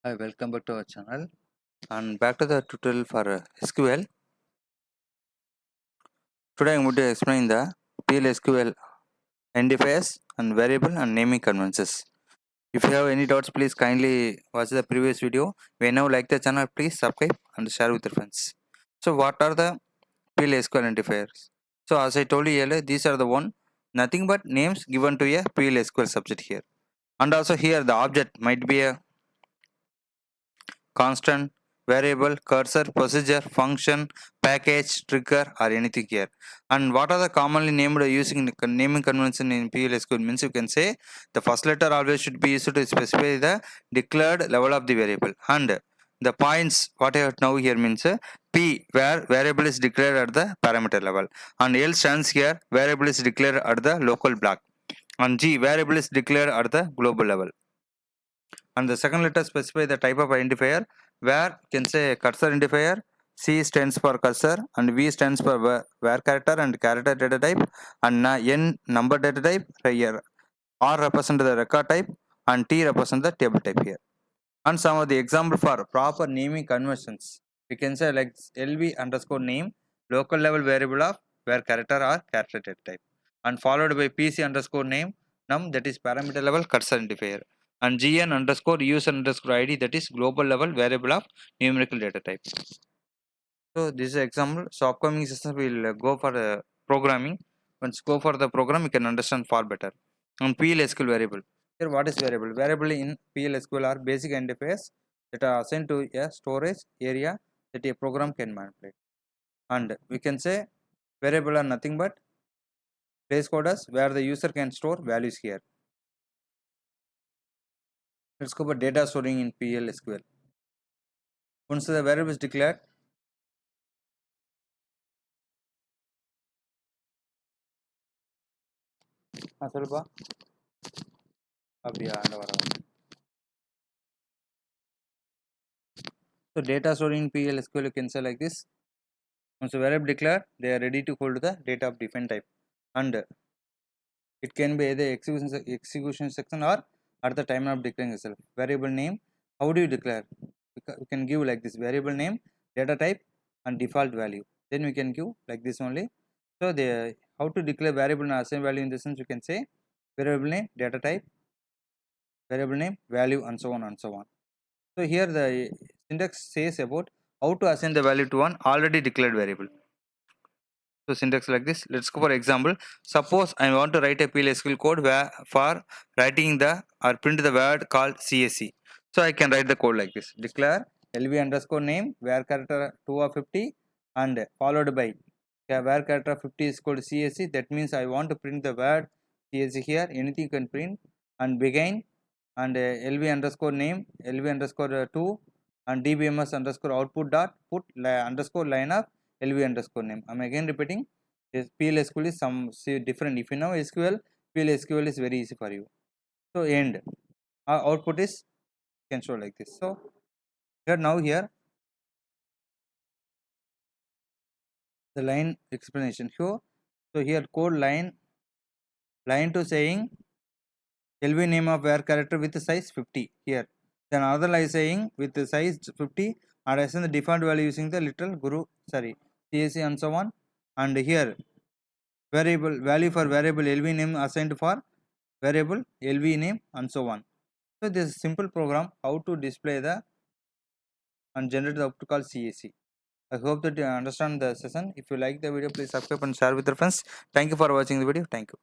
Hi, welcome back to our channel and back to the tutorial for SQL. Today I'm going to explain the PL/SQL identifiers and variable and naming conventions. If you have any doubts, please kindly watch the previous video. When you like the channel, please subscribe and share with your friends. So what are the PL/SQL identifiers? So as I told you earlier, these are the one nothing but names given to a PL/SQL subject here. And also here the object might be a constant, variable, cursor, procedure, function, package, trigger, or anything here. And what are the commonly named using the naming convention in PLSQL means you can say the first letter always should be used to specify the declared level of the variable. And the points what I have now here means P where variable is declared at the parameter level, and L stands here variable is declared at the local block, and G variable is declared at the global level. And the second letter specify the type of identifier where you can say cursor identifier, C stands for cursor and V stands for where character and character data type, and N number data type here. R represent the record type and T represent the table type here. And some of the example for proper naming conventions, we can say like LV underscore name, local level variable of where character or character data type, and followed by PC underscore name, num that is parameter level cursor identifier, and GN underscore user underscore ID that is global level variable of numerical data type. So this is example. So upcoming sessions we will go for programming. Once go for the program, you can understand far better. On PLSQL variable. Here what is variable? Variable in PLSQL are basic identifiers that are assigned to a storage area that a program can manipulate. And we can say variable are nothing but placeholders where the user can store values here. Let's go for data storing in PLSQL. Once the variable is declared, so data storing in PLSQL you can say like this. Once the variable declared, they are ready to hold the data of different type, and it can be either execution section or at the time of declaring itself. Variable name, how do you declare? We can give like this: variable name, data type, and default value. Then we can give like this only. So the how to declare variable and assign value in the sense you can say variable name, data type, variable name, value, and so on and so on. So here the syntax says about how to assign the value to one already declared variable. So syntax like this. Let's go for example. Suppose I want to write a PLSQL code where for writing the or print the word called CSE. So I can write the code like this. Declare LV underscore name where character 2 of 50 and followed by where character 50 is called CSE. That means I want to print the word CSE here. Anything you can print and begin and LV underscore name LV underscore 2 and DBMS underscore output dot put underscore line of LV underscore name. I'm again repeating. PLSQL is some different. If you know SQL, PLSQL is very easy for you. So end output is can show like this. So here the line explanation here. So here code line to saying LV name of where character with the size 50 here. Then another line saying with the size 50 and assign the default value using the literal guru CSE and so on. And here variable value for variable LV name assigned for variable LV name and so on. So this is a simple program how to display the and generate the output called CSE. I hope that you understand the session. If you like the video, please subscribe and share with your friends. Thank you for watching the video. Thank you.